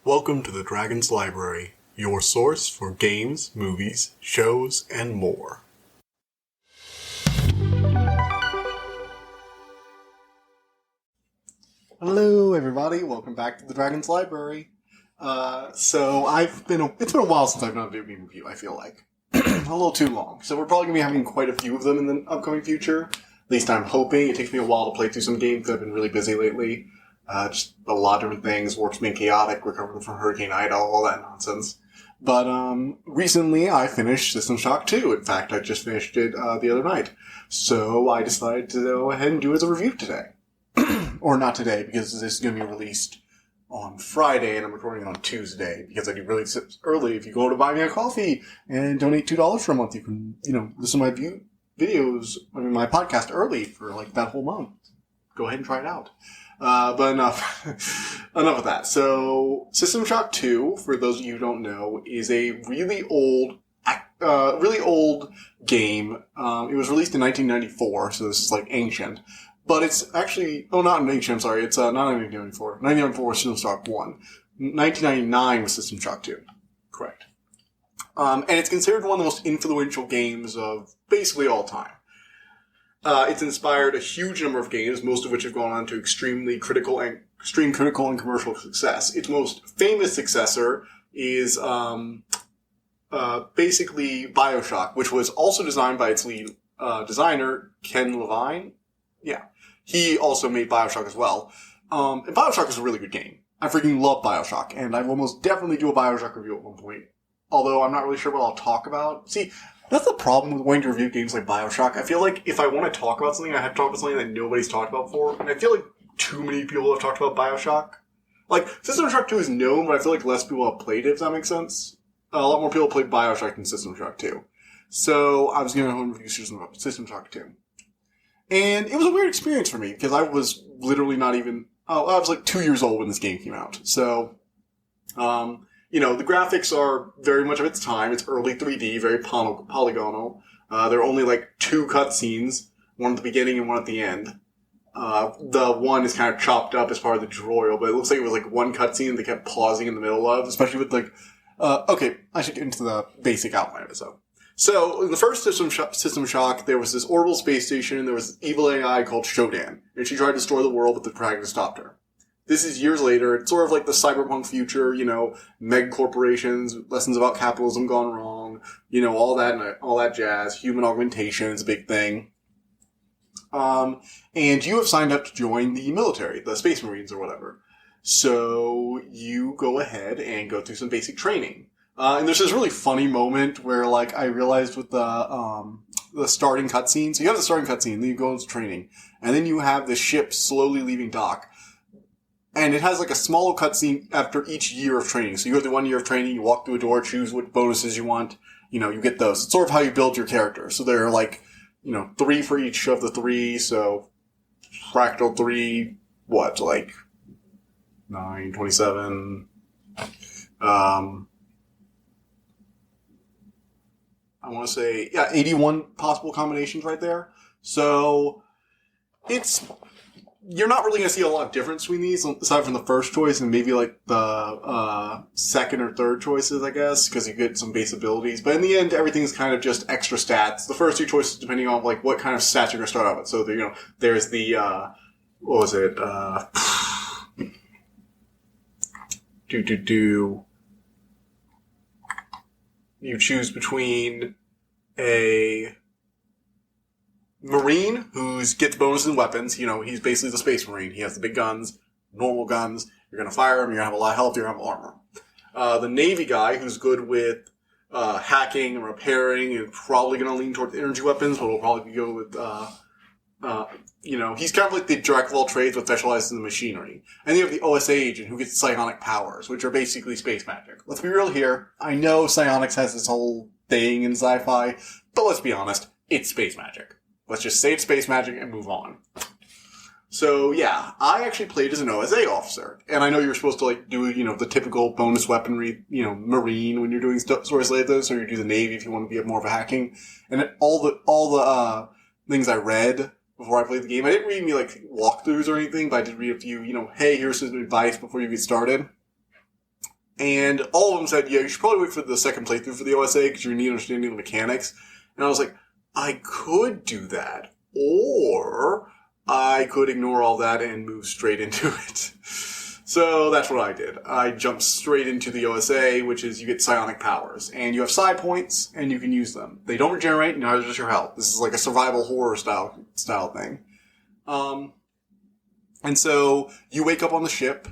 Welcome to the Dragon's Library, your source for games, movies, shows, and more. Hello everybody, welcome back to the Dragon's Library. It's been a while since I've done a video game review, I feel like. A little too long. So we're probably going to be having quite a few of them in the upcoming future. At least I'm hoping. It takes me a while to play through some games because I've been really busy lately. Just a lot of different things. Work's been chaotic, recovering from Hurricane Ida, all that nonsense. But recently I finished System Shock 2. In fact, I just finished it the other night. So I decided to go ahead and do it as a review today. Or not today, because this is going to be released on Friday, and I'm recording it on Tuesday, because I do release it early. If you go to buy me a coffee and donate $2 for a month, you can, listen to my podcast early for like that whole month. Go ahead and try it out. But enough of that. So, System Shock 2, for those of you who don't know, is a really old game. It was released in 1994, so this is like ancient. But it's actually, not ancient, I'm sorry, it's not 1994. 1994 was System Shock 1. 1999 was System Shock 2. Correct. And it's considered one of the most influential games of basically all time. It's inspired a huge number of games, most of which have gone on to extreme critical and commercial success. Its most famous successor is basically Bioshock, which was also designed by its lead designer, Ken Levine. Yeah. He also made Bioshock as well. And Bioshock is a really good game. I freaking love Bioshock, and I will most definitely do a Bioshock review at one point. Although I'm not really sure what I'll talk about. See, that's the problem with wanting to review games like Bioshock. I feel like if I want to talk about something, I have to talk about something that nobody's talked about before. And I feel like too many people have talked about Bioshock. Like, System Shock 2 is known, but I feel like less people have played it, if that makes sense. A lot more people played Bioshock than System Shock 2. So, I was going to review System Shock 2. And it was a weird experience for me, because I was literally I was like 2 years old when this game came out. So, the graphics are very much of its time. It's early 3D, very polygonal. There are only like 2 cutscenes, one at the beginning and one at the end. The one is kind of chopped up as part of the tutorial, but it looks like it was like one cutscene they kept pausing in the middle of, especially with like, okay, I should get into the basic outline of it, So, in the first System Shock, there was this orbital space station, and there was this evil AI called Shodan, and she tried to destroy the world, but the protagonist stopped her. This is years later. It's sort of like the cyberpunk future, meg corporations, lessons about capitalism gone wrong, all that jazz. Human augmentation is a big thing. And you have signed up to join the military, the Space Marines or whatever. So, you go ahead and go through some basic training. And there's this really funny moment where, like, I realized with the starting cutscene. So you have the starting cutscene, then you go into training, and then you have the ship slowly leaving dock. And it has, like, a small cutscene after each year of training. So you go through 1 year of training, you walk through a door, choose what bonuses you want, you get those. It's sort of how you build your character. So there are, like, 3 for each of the 3, so fractal 3, 9, 27, I want to say, 81 possible combinations right there. So, you're not really going to see a lot of difference between these, aside from the first choice and maybe like the second or third choices, I guess, because you get some base abilities. But in the end, everything's kind of just extra stats. The first 2 choices, depending on like what kind of stats you're going to start out with. So, there's the, what was it? You choose between a Marine who gets bonuses and weapons. He's basically the Space Marine. He has the big guns, normal guns. You're going to fire him. You're going to have a lot of health. You're going to have armor. The Navy guy who's good with hacking and repairing and probably going to lean towards energy weapons, but will probably go with he's kind of like the jack of all trades but specializes in the machinery. And then you have the OSA agent who gets psionic powers, which are basically space magic. Let's be real here. I know psionics has this whole thing in sci-fi, but let's be honest, it's space magic. Let's just say it's space magic and move on. So, yeah, I actually played as an OSA officer. And I know you're supposed to, like, do, the typical bonus weaponry, Marine when you're doing stories like this, or you do the Navy if you want to be more of a hacking. And all the things I read before I played the game. I didn't read any, walkthroughs or anything, but I did read a few, hey, here's some advice before you get started. And all of them said, yeah, you should probably wait for the second playthrough for the OSA because you need understanding of the mechanics. And I was like, I could do that. Or I could ignore all that and move straight into it. So that's what I did. I jumped straight into the OSA, which is you get psionic powers. And you have psi points, and you can use them. They don't regenerate, neither does your health. This is like a survival horror style thing. And so you wake up on the ship.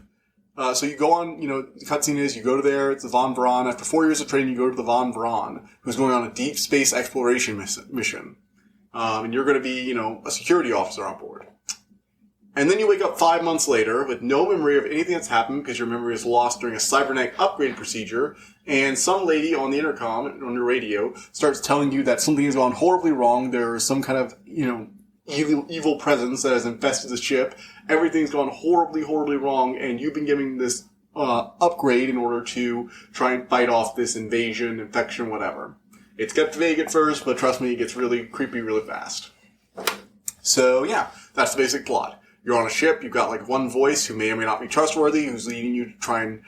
So you go on, the cutscene is you go to there, it's the Von Braun. After 4 years of training, you go to the Von Braun, who's going on a deep space exploration mission. And you're going to be, a security officer on board. And then you wake up 5 months later with no memory of anything that's happened because your memory is lost during a cybernetic upgrade procedure. And some lady on the intercom, on your radio, starts telling you that something has gone horribly wrong. There is some kind of, evil presence that has infested the ship. Everything's gone horribly, horribly wrong. And you've been given this upgrade in order to try and fight off this invasion, infection, whatever. It's kept vague at first, but trust me, it gets really creepy really fast. So, yeah, that's the basic plot. You're on a ship, you've got like one voice who may or may not be trustworthy, who's leading you to try and,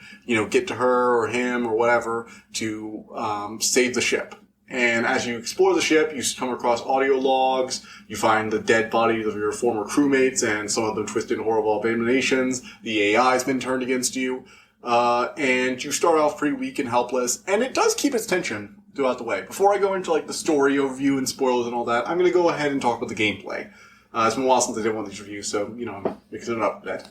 get to her or him or whatever to save the ship. And as you explore the ship, you come across audio logs, you find the dead bodies of your former crewmates and some of them twisted in horrible abominations. The AI's been turned against you. And you start off pretty weak and helpless, and it does keep its tension throughout the way. Before I go into like the story overview and spoilers and all that, I'm going to go ahead and talk about the gameplay. It's been a while since I did one of these reviews, so, I'm mixing it up a bit.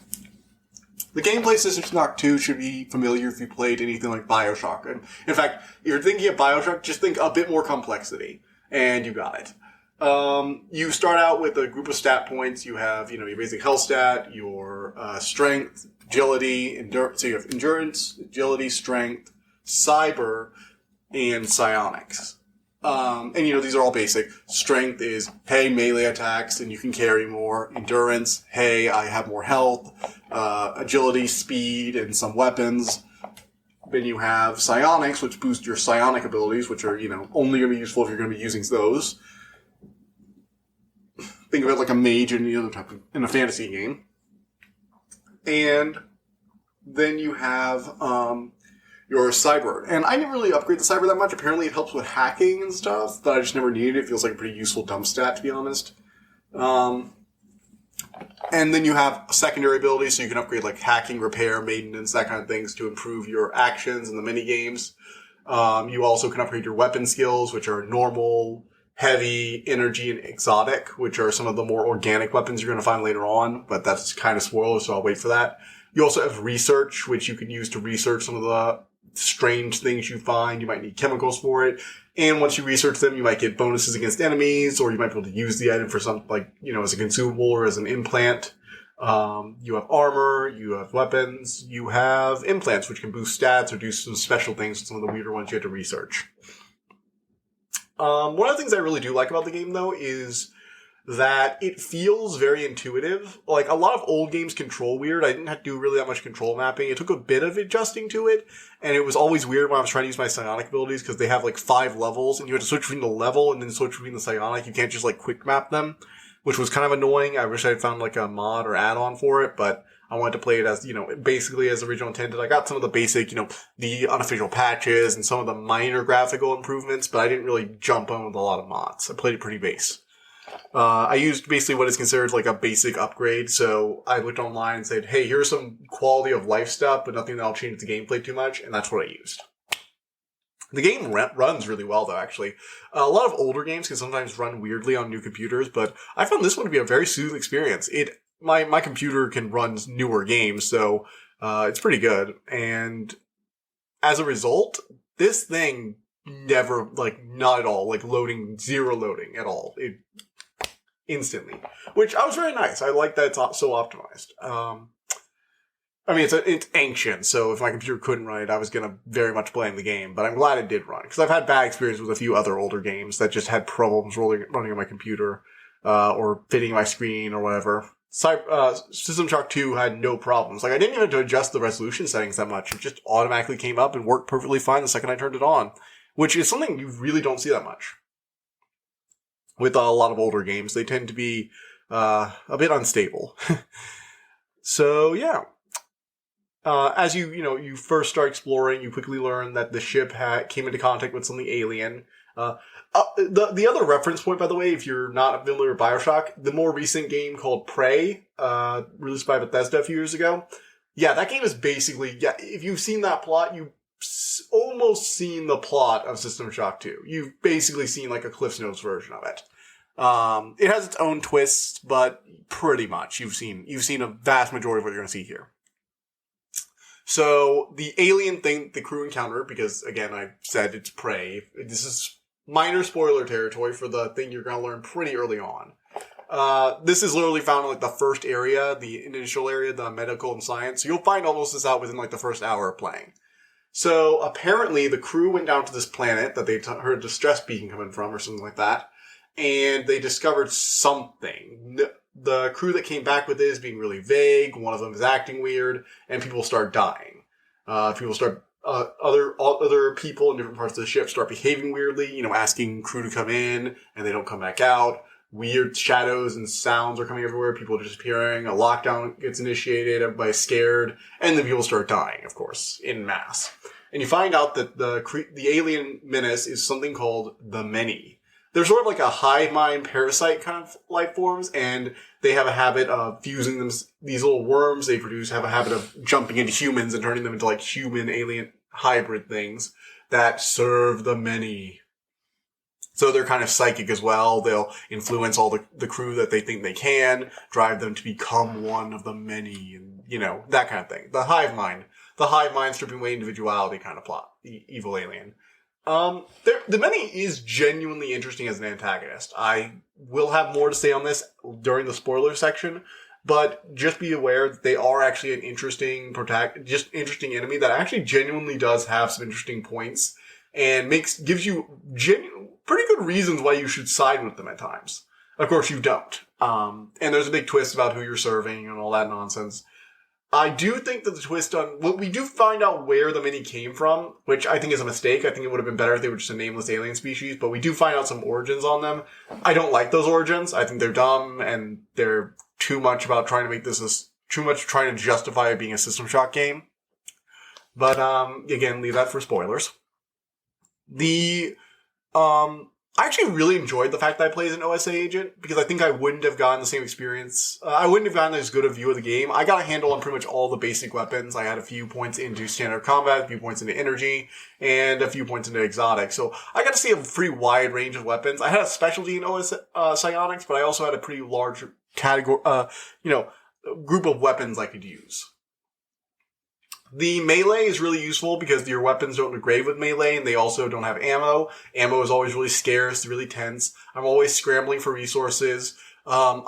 The gameplay System Shock 2 should be familiar if you played anything like Bioshock. And in fact, if you're thinking of Bioshock, just think a bit more complexity. And you got it. You start out with a group of stat points. You have, your basic health stat, your strength, agility, endurance. So you have endurance, agility, strength, cyber, and psionics. And these are all basic. Strength is, hey, melee attacks, and you can carry more. Endurance, hey, I have more health. Agility, speed, and some weapons. Then you have psionics, which boost your psionic abilities, which are, only going to be useful if you're going to be using those. Think of it like a mage in in a fantasy game. And then you have, your cyber. And I didn't really upgrade the cyber that much. Apparently it helps with hacking and stuff, but I just never needed it. It feels like a pretty useful dump stat, to be honest. And then you have secondary abilities, so you can upgrade like hacking, repair, maintenance, that kind of things to improve your actions in the mini games. You also can upgrade your weapon skills, which are normal, heavy, energy, and exotic, which are some of the more organic weapons you're going to find later on, but that's kind of spoiler, so I'll wait for that. You also have research, which you can use to research some of the strange things you find. You might need chemicals for it. And once you research them, you might get bonuses against enemies, or you might be able to use the item for something like, as a consumable or as an implant. You have armor, you have weapons, you have implants, which can boost stats or do some special things with some of the weirder ones you have to research. One of the things I really do like about the game, though, is that it feels very intuitive. Like, a lot of old games control weird. I didn't have to do really that much control mapping. It took a bit of adjusting to it, and it was always weird when I was trying to use my psionic abilities, because they have, 5 levels, and you have to switch between the level and then switch between the psionic. You can't just, quick map them, which was kind of annoying. I wish I had found, a mod or add-on for it, but I wanted to play it as, basically as original intended. I got some of the basic, the unofficial patches and some of the minor graphical improvements, but I didn't really jump on with a lot of mods. I played it pretty base. I used basically what is considered a basic upgrade. So I looked online and said, hey, here's some quality of life stuff, but nothing that'll change the gameplay too much. And that's what I used. The game runs really well, though, actually. A lot of older games can sometimes run weirdly on new computers, but I found this one to be a very smooth experience. My computer can run newer games, so it's pretty good. And as a result, this thing never, not at all, zero loading at all. Instantly, which I was very nice. I like that it's so optimized. It's ancient, so if my computer couldn't run it, I was gonna very much blame the game, but I'm glad it did run, because I've had bad experience with a few other older games that just had problems running on my computer, or fitting my screen or whatever. System Shock 2 had no problems. I didn't even have to adjust the resolution settings that much. It just automatically came up and worked perfectly fine the second I turned it on, which is something you really don't see that much. With a lot of older games, they tend to be a bit unstable. So, yeah. as you first start exploring, you quickly learn that the ship came into contact with something alien. The other reference point, by the way, if you're not familiar with Bioshock, the more recent game called Prey, released by Bethesda a few years ago. Yeah, that game is basically, if you've seen that plot, you've almost seen the plot of System Shock 2. You've basically seen like a Cliff's Notes version of it. It has its own twists, but pretty much you've seen a vast majority of what you're going to see here. So the alien thing the crew encountered, because again I said it's Prey. This is minor spoiler territory for the thing you're going to learn pretty early on. This is literally found in like the first area, the initial area, the medical and science. So you'll find almost this out within like the first hour of playing. So apparently the crew went down to this planet that they heard a distress beacon coming from or something like that. And they discovered something. The crew that came back with it is being really vague. One of them is acting weird, and people start dying. Other people in different parts of the ship start behaving weirdly, asking crew to come in, and they don't come back out. Weird shadows and sounds are coming everywhere. People are disappearing. A lockdown gets initiated. Everybody's scared, and then people start dying, of course, in mass. And you find out that the alien menace is something called the Many. They're sort of like a hive mind parasite kind of life forms, and they have a habit of fusing them. These little worms they produce have a habit of jumping into humans and turning them into like human alien hybrid things that serve the Many. So they're kind of psychic as well. They'll influence all the crew that they think they can, drive them to become one of the Many, and that kind of thing. The hive mind stripping away individuality kind of plot. The evil alien. The Many is genuinely interesting as an antagonist. I will have more to say on this during the spoiler section, but just be aware that they are actually an interesting enemy that actually genuinely does have some interesting points and gives you pretty good reasons why you should side with them at times. Of course, you don't. And there's a big twist about who you're serving and all that nonsense. I do think that the twist we do find out where the Many came from, which I think is a mistake. I think it would have been better if they were just a nameless alien species, but we do find out some origins on them. I don't like those origins. I think they're dumb, and they're too much about trying to make this too much trying to justify it being a System Shock game. But, again, leave that for spoilers. I actually really enjoyed the fact that I play as an OSA agent, because I think I wouldn't have gotten the same experience. I wouldn't have gotten as good a view of the game. I got a handle on pretty much all the basic weapons. I had a few points into standard combat, a few points into energy, and a few points into exotic. So I got to see a pretty wide range of weapons. I had a specialty in psionics, but I also had a pretty large category, group of weapons I could use. The melee is really useful because your weapons don't degrade with melee, and they also don't have ammo. Ammo is always really scarce, really tense. I'm always scrambling for resources. I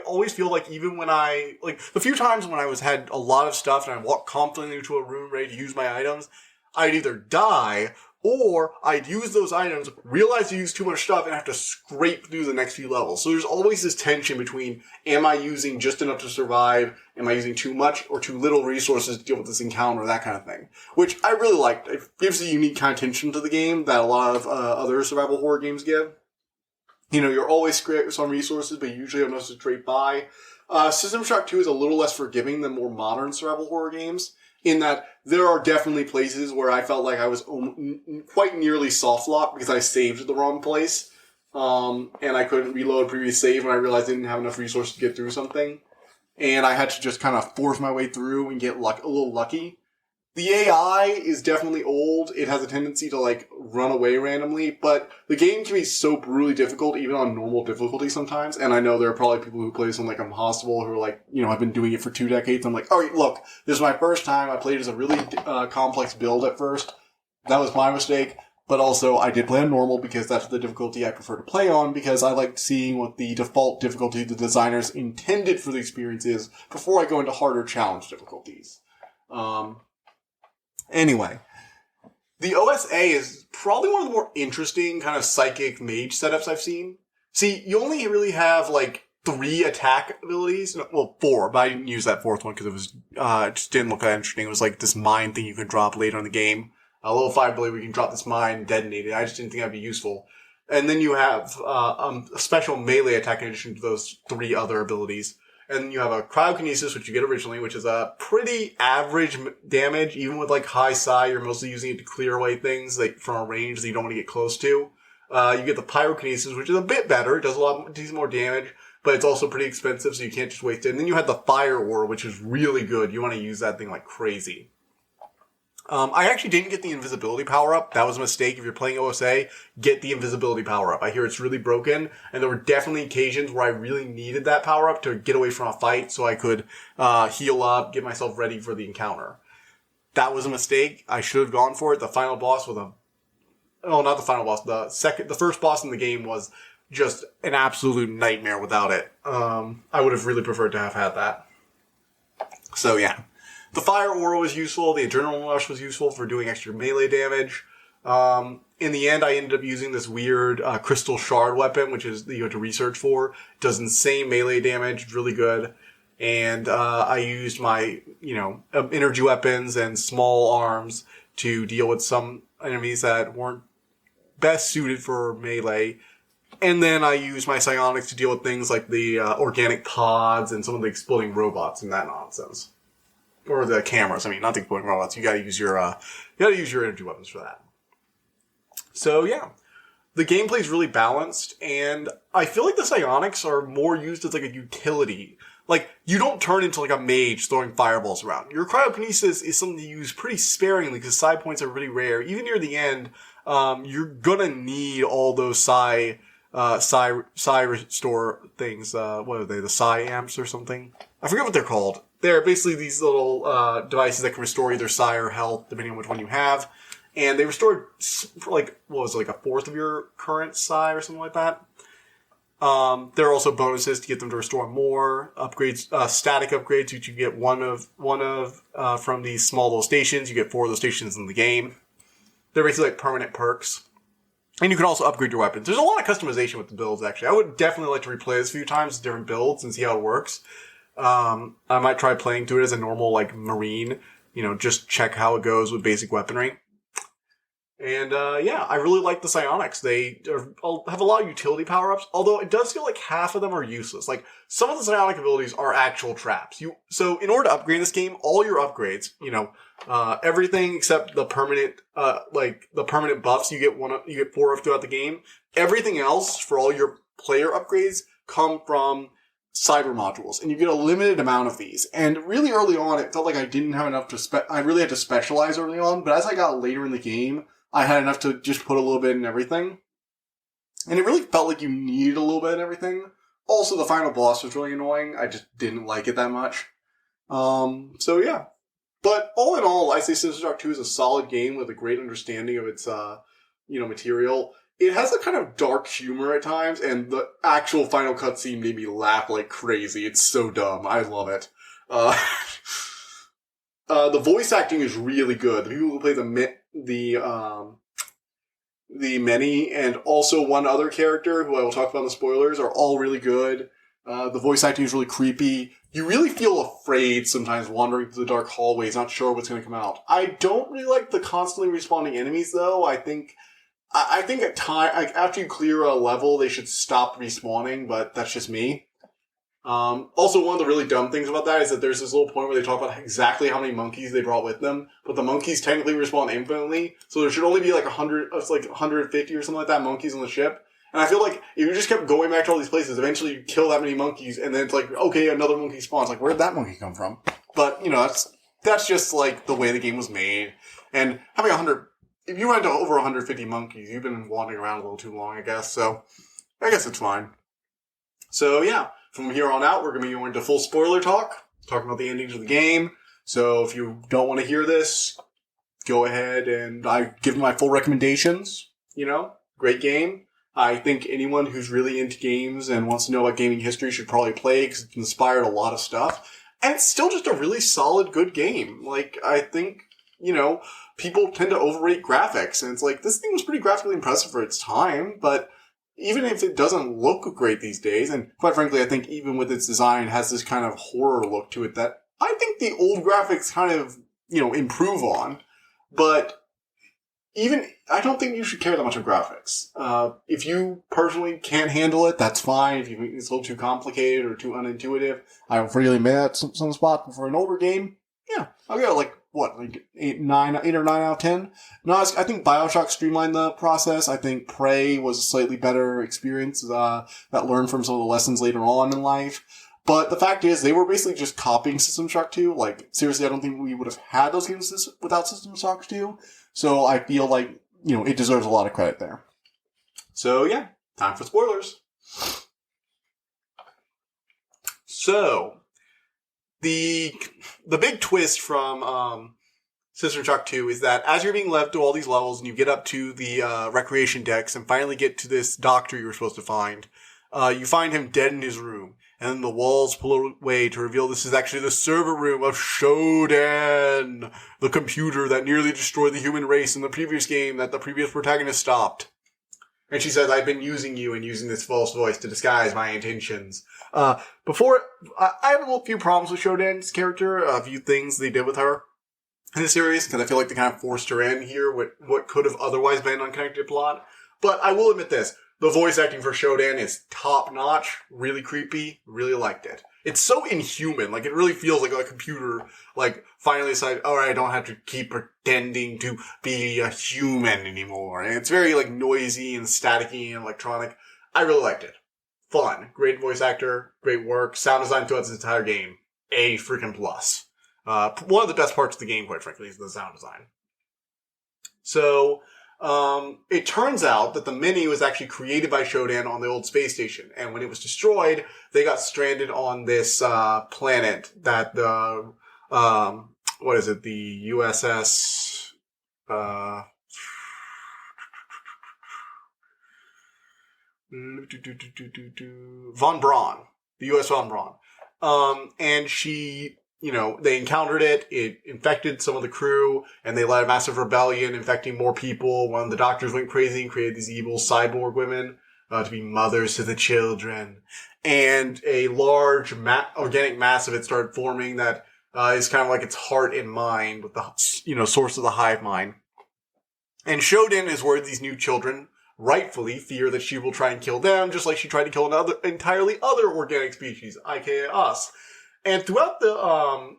always feel like even when the few times when I had a lot of stuff and I walked confidently into a room ready to use my items, I'd either die or I'd use those items, realize I used too much stuff, and have to scrape through the next few levels. So there's always this tension between, am I using just enough to survive? Am I using too much or too little resources to deal with this encounter? That kind of thing. Which I really liked. It gives a unique kind of tension to the game that a lot of other survival horror games give. You're always scraping some resources, but you usually have enough to trade by. System Shock 2 is a little less forgiving than more modern survival horror games, in that there are definitely places where I felt like I was quite nearly soft locked because I saved the wrong place, and I couldn't reload a previous save when I realized I didn't have enough resources to get through something, and I had to just kind of force my way through and get a little lucky. The AI is definitely old. It has a tendency to run away randomly, but the game can be so brutally difficult even on normal difficulty sometimes. And I know there are probably people who play this on Impossible who are I've been doing it for 2 decades. I'm like, all right, look, this is my first time. I played as a really complex build at first. That was my mistake. But also, I did play on normal because that's the difficulty I prefer to play on, because I like seeing what the default difficulty the designers intended for the experience is before I go into harder challenge difficulties. Anyway, the OSA is probably one of the more interesting kind of psychic mage setups I've seen. See, you only really have 3 attack abilities. Well, 4, but I didn't use that 4th one because it was it just didn't look that interesting. It was this mine thing you can drop later in the game. A level 5 ability where you can drop this mine and detonate it. I just didn't think that'd be useful. And then you have a special melee attack in addition to those 3 other abilities. And you have a cryokinesis, which you get originally, which is a pretty average damage. Even with like high psi, you're mostly using it to clear away things like from a range that you don't want to get close to. You get the pyrokinesis, which is a bit better. It does a lot more damage, but it's also pretty expensive, so you can't just waste it. And then you have the fire aura, which is really good. You want to use that thing like crazy. I actually didn't get the invisibility power-up. That was a mistake. If you're playing OSA, get the invisibility power-up. I hear it's really broken, and there were definitely occasions where I really needed that power-up to get away from a fight so I could heal up, get myself ready for the encounter. That was a mistake. I should have gone for it. The final boss was not the final boss. The first boss in the game was just an absolute nightmare without it. I would have really preferred to have had that. So, yeah. The fire aura was useful. The adrenaline rush was useful for doing extra melee damage. In the end, I ended up using this weird crystal shard weapon, which is that you have to research for. It does insane melee damage. It's really good. And I used my, energy weapons and small arms to deal with some enemies that weren't best suited for melee. And then I used my psionics to deal with things like the organic pods and some of the exploding robots and that nonsense. Or the cameras. I mean, not the exploding robots. You gotta use your energy weapons for that. So, yeah. The gameplay's really balanced, and I feel like the psionics are more used as like a utility. Like, you don't turn into like a mage throwing fireballs around. Your cryokinesis is something you use pretty sparingly because psi points are really rare. Even near the end, you're gonna need all those psi restore things. What are they? The psi amps or something? I forget what they're called. They're basically these little devices that can restore either psi or health, depending on which one you have. And they restored, a fourth of your current psi or something like that. There are also bonuses to get them to restore more. Upgrades, static upgrades, which you get one of from these small little stations. You get 4 of those stations in the game. They're basically like permanent perks. And you can also upgrade your weapons. There's a lot of customization with the builds, actually. I would definitely like to replay this a few times, different builds, and see how it works. I might try playing through it as a normal, Marine, just check how it goes with basic weaponry. And, I really like the psionics. They have a lot of utility power-ups, although it does feel like half of them are useless. Like, some of the psionic abilities are actual traps. So in order to upgrade this game, all your upgrades, everything except the permanent, the permanent buffs you get 4 of throughout the game. Everything else for all your player upgrades come from cyber modules, and you get a limited amount of these. And really early on, it felt like I didn't have enough I really had to specialize early on, but as I got later in the game, I had enough to just put a little bit in everything. And it really felt like you needed a little bit in everything. Also, the final boss was really annoying. I just didn't like it that much. So yeah. But all in all, I say System Shock 2 is a solid game with a great understanding of its, material. It has a kind of dark humor at times, and the actual final cutscene made me laugh like crazy. It's so dumb. I love it. The voice acting is really good. The people who play the many, and also one other character who I will talk about in the spoilers, are all really good. The voice acting is really creepy. You really feel afraid sometimes wandering through the dark hallways, not sure what's going to come out. I don't really like the constantly respawning enemies, though. I think at after you clear a level, they should stop respawning, but that's just me. Also, one of the really dumb things about that is that there's this little point where they talk about exactly how many monkeys they brought with them, but the monkeys technically respawn infinitely, so there should only be 150 or something like that monkeys on the ship. And I feel like if you just kept going back to all these places, eventually you kill that many monkeys, and then it's like, okay, another monkey spawns. Like, where did that monkey come from? But, that's just the way the game was made. And having if you went to over 150 monkeys, you've been wandering around a little too long, I guess. So, I guess it's fine. So, yeah. From here on out, we're going to be going into full spoiler talking about the endings of the game. So, if you don't want to hear this, go ahead and I give my full recommendations. Great game. I think anyone who's really into games and wants to know about gaming history should probably play because it's inspired a lot of stuff. And it's still just a really solid, good game. I think, people tend to overrate graphics. And it's this thing was pretty graphically impressive for its time, but even if it doesn't look great these days, and quite frankly, I think even with its design, it has this kind of horror look to it that I think the old graphics kind of, improve on. But I don't think you should care that much of graphics. If you personally can't handle it, that's fine. If you think it's a little too complicated or too unintuitive, I freely admit that some spot. But for an older game, yeah, I'll go like 8 or 9 out of 10. No, I think Bioshock streamlined the process. I think Prey was a slightly better experience that learned from some of the lessons later on in life. But the fact is, they were basically just copying System Shock 2. Like, seriously, I don't think we would have had those games without System Shock 2. So I feel like, it deserves a lot of credit there. So yeah, time for spoilers. So, the big twist from System Shock 2 is that as you're being led through all these levels and you get up to the recreation decks and finally get to this doctor you were supposed to find, you find him dead in his room. And then the walls pull away to reveal this is actually the server room of Shodan, the computer that nearly destroyed the human race in the previous game that the previous protagonist stopped. And she says, I've been using you and using this false voice to disguise my intentions. I have a few problems with Shodan's character, a few things they did with her in the series, because I feel like they kind of forced her in here with what could have otherwise been an unconnected plot. But I will admit this. The voice acting for Shodan is top-notch, really creepy, really liked it. It's so inhuman, like it really feels like a computer, like finally decided, alright, I don't have to keep pretending to be a human anymore. And it's very like noisy and staticky and electronic. I really liked it. Fun. Great voice actor, great work, sound design throughout this entire game. A freaking plus. One of the best parts of the game, quite frankly, is the sound design. So, it turns out that the Mini was actually created by Shodan on the old space station. And when it was destroyed, they got stranded on this, planet that the, the USS, Von Braun. The US Von Braun. And she, they encountered it infected some of the crew, and they led a massive rebellion, infecting more people. One of the doctors went crazy and created these evil cyborg women, to be mothers to the children. And a large organic mass of it started forming that, is kind of like its heart and mind, with the, source of the hive mind. And Shodan is worried these new children rightfully fear that she will try and kill them, just like she tried to kill another entirely other organic species, aka us. And throughout the,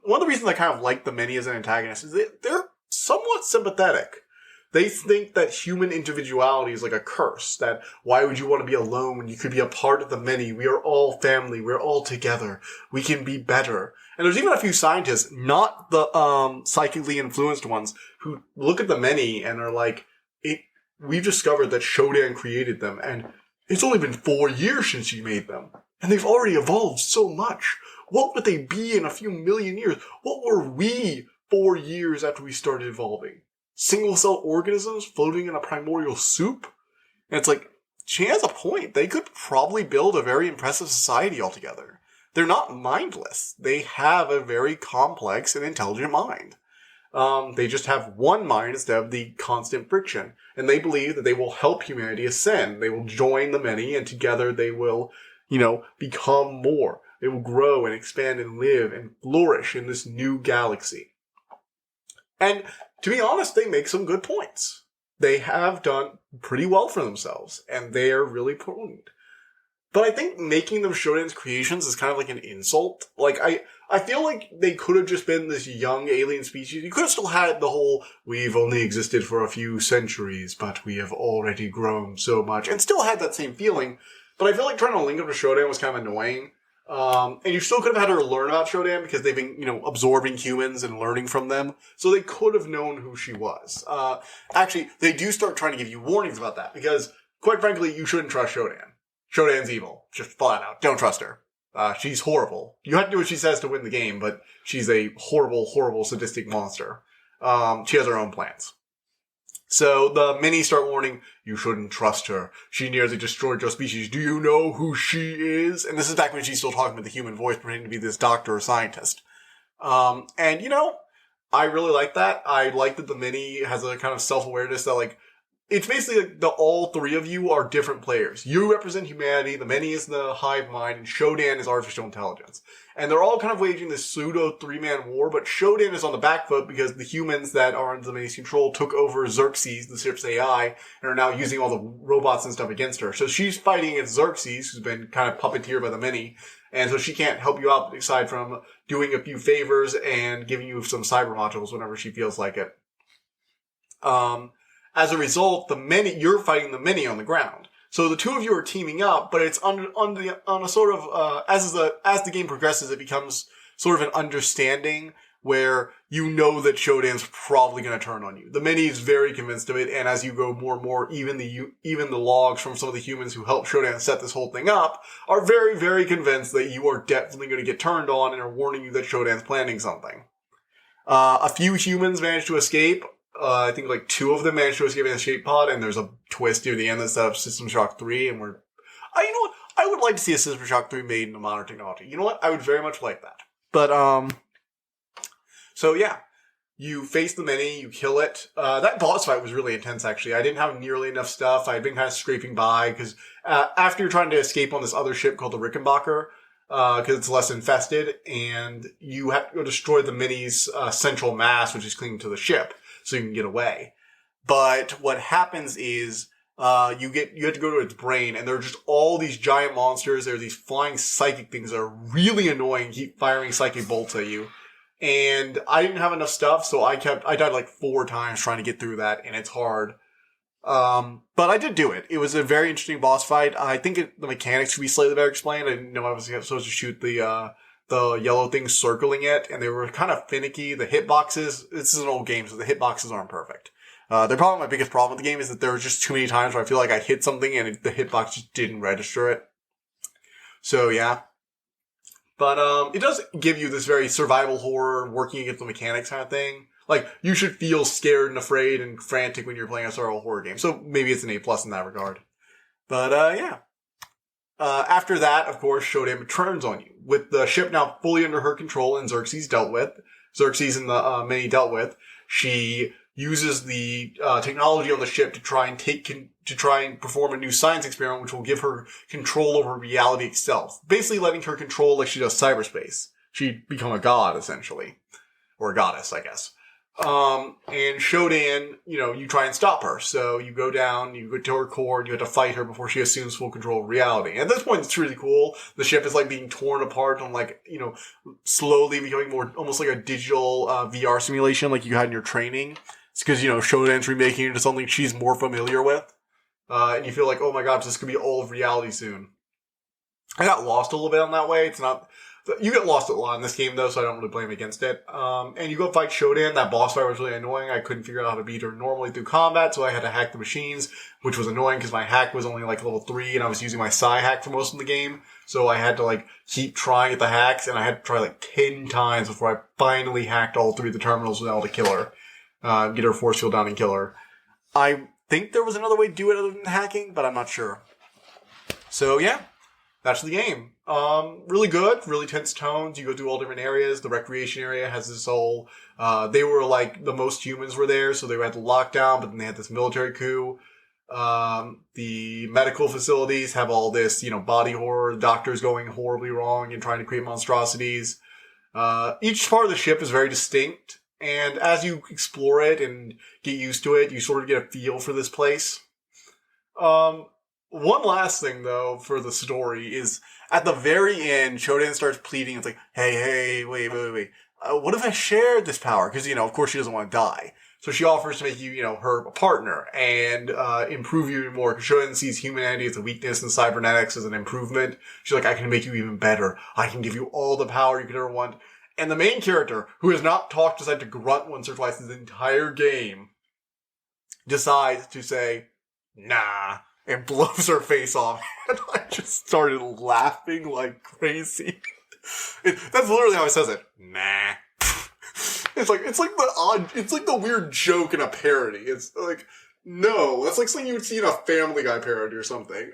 one of the reasons I kind of like the Many as an antagonist is that they're somewhat sympathetic. They think that human individuality is like a curse, that why would you want to be alone when you could be a part of the Many? We are all family. We're all together. We can be better. And there's even a few scientists, not the, psychically influenced ones, who look at the Many and are like, we've discovered that Shodan created them, and it's only been 4 years since she made them. And they've already evolved so much. What would they be in a few million years? What were we 4 years after we started evolving? Single-cell organisms floating in a primordial soup? And it's like, she has a point. They could probably build a very impressive society altogether. They're not mindless. They have a very complex and intelligent mind. They just have one mind instead of the constant friction. And they believe that they will help humanity ascend. They will join the Many, and together they will, become more. They will grow and expand and live and flourish in this new galaxy. And to be honest, they make some good points. They have done pretty well for themselves, and they are really potent. But I think making them Shodan's creations is kind of like an insult. Like, I feel like they could have just been this young alien species. You could have still had the whole, we've only existed for a few centuries, but we have already grown so much, and still had that same feeling. But I feel like trying to link them to Shodan was kind of annoying. And you still could have had her learn about Shodan because they've been, absorbing humans and learning from them. So they could have known who she was. Actually, they do start trying to give you warnings about that because, quite frankly, you shouldn't trust Shodan. Shodan's evil. Just flat out. Don't trust her. She's horrible. You have to do what she says to win the game, but she's a horrible, horrible, sadistic monster. She has her own plans. So the Many start warning, you shouldn't trust her. She nearly destroyed your species. Do you know who she is? And this is back when she's still talking with the human voice, pretending to be this doctor or scientist. And I really like that. I like that the Many has a kind of self-awareness that, like, it's basically like all three of you are different players. You represent humanity, the many is the hive mind, and Shodan is artificial intelligence. And they're all kind of waging this pseudo three-man war, but Shodan is on the back foot because the humans that are under the many's control took over Xerxes, the ship's AI, and are now using all the robots and stuff against her. So she's fighting against Xerxes, who's been kind of puppeteered by the many, and so she can't help you out aside from doing a few favors and giving you some cyber modules whenever she feels like it. As a result, you're fighting the many on the ground. So the two of you are teaming up, but it's on a sort of, as the game progresses, it becomes sort of an understanding where you know that Shodan's probably going to turn on you. The many is very convinced of it, and as you go more and more, even the logs from some of the humans who helped Shodan set this whole thing up are very, very convinced that you are definitely going to get turned on and are warning you that Shodan's planning something. A few humans managed to escape. I think like 2 of them managed to escape in the shape pod, and there's a twist near the end that set up System Shock 3, and you know what? I would like to see a System Shock 3 made in a modern technology. You know what? I would very much like that. But, so yeah. You face the many, you kill it. That boss fight was really intense, actually. I didn't have nearly enough stuff. I had been kind of scraping by, because, after you're trying to escape on this other ship called the Rickenbacker, because it's less infested, and you have to go destroy the many's, central mass, which is clinging to the ship, so you can get away. But what happens is, you have to go to its brain, and there are just all these giant monsters. There are these flying psychic things that are really annoying, keep firing psychic bolts at you. And I didn't have enough stuff, so I died like 4 times trying to get through that, and it's hard. But I did do it. It was a very interesting boss fight. I think the mechanics should be slightly better explained. I didn't know I was supposed to shoot the yellow things circling it, and they were kind of finicky. The hitboxes, this is an old game, so the hitboxes aren't perfect. They're probably my biggest problem with the game is that there were just too many times where I feel like I hit something and the hitbox just didn't register it. So yeah. But, it does give you this very survival horror, working against the mechanics kind of thing. Like, you should feel scared and afraid and frantic when you're playing a survival horror game. So maybe it's an A+ in that regard. But, yeah. After that, of course, Shodan turns on you. With the ship now fully under her control and Xerxes and the many dealt with, she uses the technology on the ship to try and perform a new science experiment, which will give her control over reality itself. Basically letting her control like she does cyberspace. She'd become a god, essentially. Or a goddess, I guess. And Shodan, you try and stop her. So you go down, you go to her core, and you have to fight her before she assumes full control of reality. And at this point, it's really cool. The ship is like being torn apart and slowly becoming more, almost like a digital, VR simulation like you had in your training. It's because, Shodan's remaking it into something she's more familiar with. And you feel like, oh my gosh, this could be all of reality soon. I got lost a little bit on that way. You get lost a lot in this game, though, so I don't really blame against it. And you go fight Shodan. That boss fight was really annoying. I couldn't figure out how to beat her normally through combat, so I had to hack the machines, which was annoying because my hack was only like level 3, and I was using my Psi hack for most of the game. So I had to keep trying at the hacks, and I had to try 10 times before I finally hacked all 3 of the terminals and able to kill her. Get her force field down and kill her. I think there was another way to do it other than hacking, but I'm not sure. So yeah, that's the game. Really good, really tense tones. You go through all different areas. The recreation area has this whole, they were the most humans were there, so they had the lockdown, but then they had this military coup. The medical facilities have all this, body horror, doctors going horribly wrong and trying to create monstrosities. Each part of the ship is very distinct. And as you explore it and get used to it, you sort of get a feel for this place. One last thing, though, for the story is at the very end, Shodan starts pleading. It's like, hey, wait. What if I shared this power? Because, of course she doesn't want to die. So she offers to make you, her partner and improve you even more. Because Shodan sees humanity as a weakness and cybernetics as an improvement. She's like, I can make you even better. I can give you all the power you could ever want. And the main character, who has not talked, decided to grunt once or twice in the entire game, decides to say, nah, and blows her face off. And I just started laughing like crazy. That's literally how he says it. Nah. It's like the weird joke in a parody. It's like, no, that's like something you would see in a Family Guy parody or something.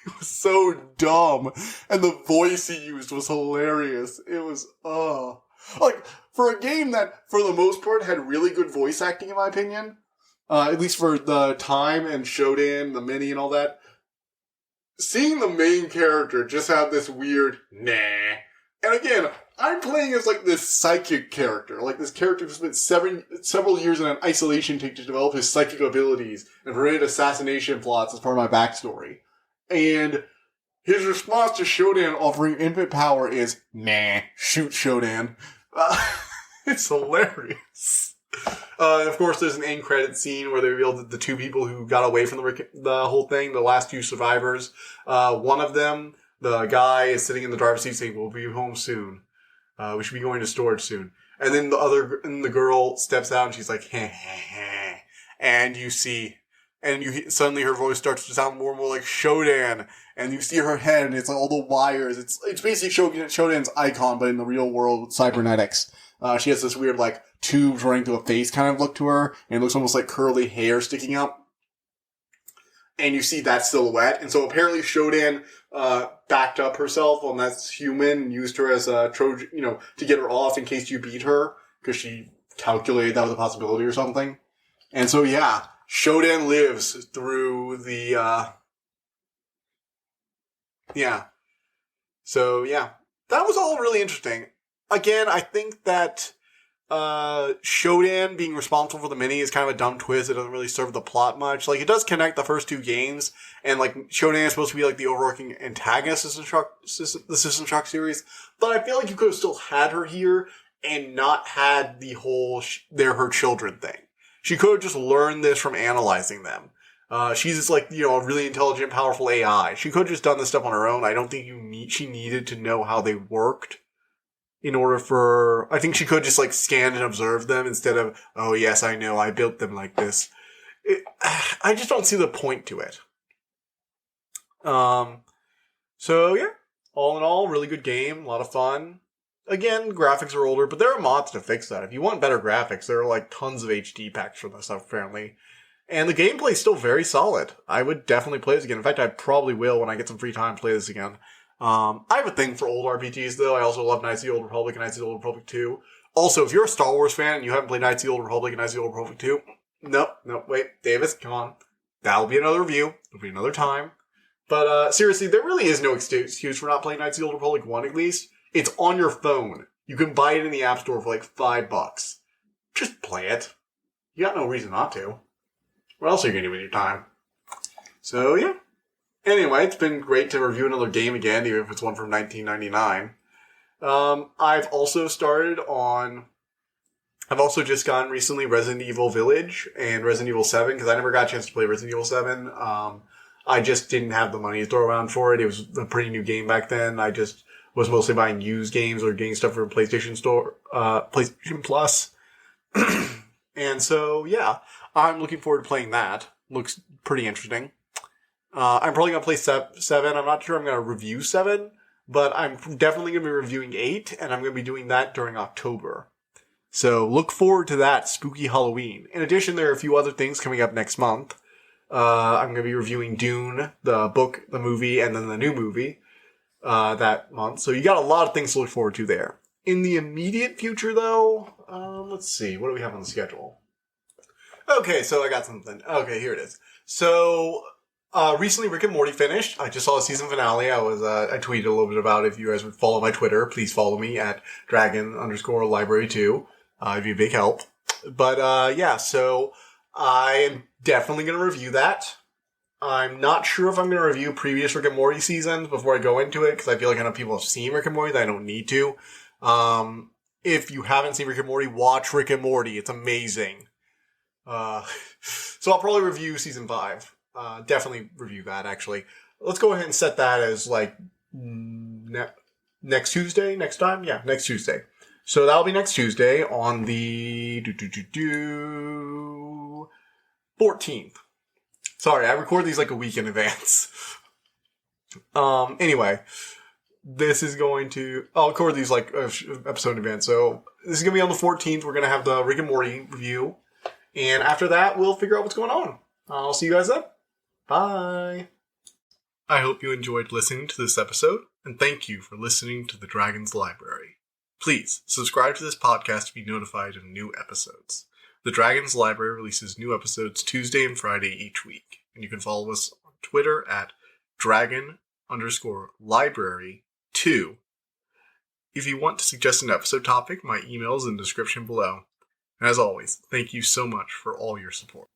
It was so dumb. And the voice he used was hilarious. It was, for a game that, for the most part, had really good voice acting, in my opinion, At least for the time and Shodan, the mini and all that. Seeing the main character just have this weird, nah. And again, I'm playing as like this psychic character. Like this character who spent several years in an isolation tank to develop his psychic abilities and create assassination plots as part of my backstory. And his response to Shodan offering infinite power is, nah, shoot Shodan. It's hilarious. Of course, there's an end credit scene where they revealed the two people who got away from the whole thing, the last two survivors. One of them, the guy, is sitting in the driver's seat saying, "We'll be home soon. We should be going to storage soon." And then the girl steps out and she's like, "Heh, heh, heh." And suddenly her voice starts to sound more and more like Shodan. And you see her head and it's like all the wires. It's basically Shodan's icon, but in the real world with cybernetics. She has this weird, like, tubes running through a face kind of look to her, and it looks almost like curly hair sticking up. And you see that silhouette. And so apparently Shodan, backed up herself on that human and used her as a Trojan, to get her off in case you beat her, because she calculated that was a possibility or something. And so, yeah, Shodan lives through the, yeah. So, yeah. That was all really interesting. Again, I think that Shodan being responsible for the mini is kind of a dumb twist. It doesn't really serve the plot much. Like, it does connect the first two games, and, like, Shodan is supposed to be, like, the overarching antagonist of the System Shock series, but I feel like you could have still had her here and not had the whole her children thing. She could have just learned this from analyzing them. She's just like, a really intelligent, powerful AI. She could have just done this stuff on her own. I don't think she needed to know how they worked. I think she could just like scan and observe them instead of, oh yes, I know, I built them like this. I just don't see the point to it. So yeah, all in all, really good game, a lot of fun. Again, graphics are older, but there are mods to fix that. If you want better graphics, there are like tons of HD packs for this stuff apparently. And the gameplay is still very solid. I would definitely play this again. In fact, I probably will when I get some free time to play this again. I have a thing for old RPGs, though. I also love Knights of the Old Republic and Knights of the Old Republic 2. Also, if you're a Star Wars fan and you haven't played Knights of the Old Republic and Knights of the Old Republic 2, no, wait, Davis, come on. That'll be another review. It'll be another time. But, seriously, there really is no excuse for not playing Knights of the Old Republic 1, at least. It's on your phone. You can buy it in the App Store for like $5. Just play it. You got no reason not to. What else are you going to do with your time? So, yeah. Anyway, it's been great to review another game again, even if it's one from 1999. I've also just gotten recently Resident Evil Village and Resident Evil 7, because I never got a chance to play Resident Evil 7. I just didn't have the money to throw around for it. It was a pretty new game back then. I just was mostly buying used games or getting stuff from PlayStation Store, PlayStation Plus. And so, yeah, I'm looking forward to playing that. Looks pretty interesting. I'm probably going to play 7. I'm not sure I'm going to review 7, but I'm definitely going to be reviewing 8, and I'm going to be doing that during October. So look forward to that spooky Halloween. In addition, there are a few other things coming up next month. I'm going to be reviewing Dune, the book, the movie, and then the new movie that month. So you got a lot of things to look forward to there. In the immediate future, though, let's see. What do we have on the schedule? Okay, so I got something. Okay, here it is. So... recently Rick and Morty finished. I just saw the season finale. I tweeted a little bit about it. If you guys would follow my Twitter, please follow me at dragon_library2. It'd be a big help. But, yeah, so I am definitely going to review that. I'm not sure if I'm going to review previous Rick and Morty seasons before I go into it, because I feel like enough people have seen Rick and Morty that I don't need to. If you haven't seen Rick and Morty, watch Rick and Morty. It's amazing. So I'll probably review season 5. Definitely review that, actually. Let's go ahead and set that as, like, next Tuesday? Next time? Yeah, next Tuesday. So that'll be next Tuesday on the 14th. Sorry, I record these like a week in advance. Anyway, I'll record these like episode in advance. So this is going to be on the 14th. We're going to have the Rick and Morty review. And after that, we'll figure out what's going on. I'll see you guys then. Bye. I hope you enjoyed listening to this episode, and thank you for listening to the Dragon's Library. Please subscribe to this podcast to be notified of new episodes. The Dragons Library releases new episodes Tuesday and Friday each week, and you can follow us on Twitter at dragon_library2. If you want to suggest an episode topic, my email is in the description below. And as always, thank you so much for all your support.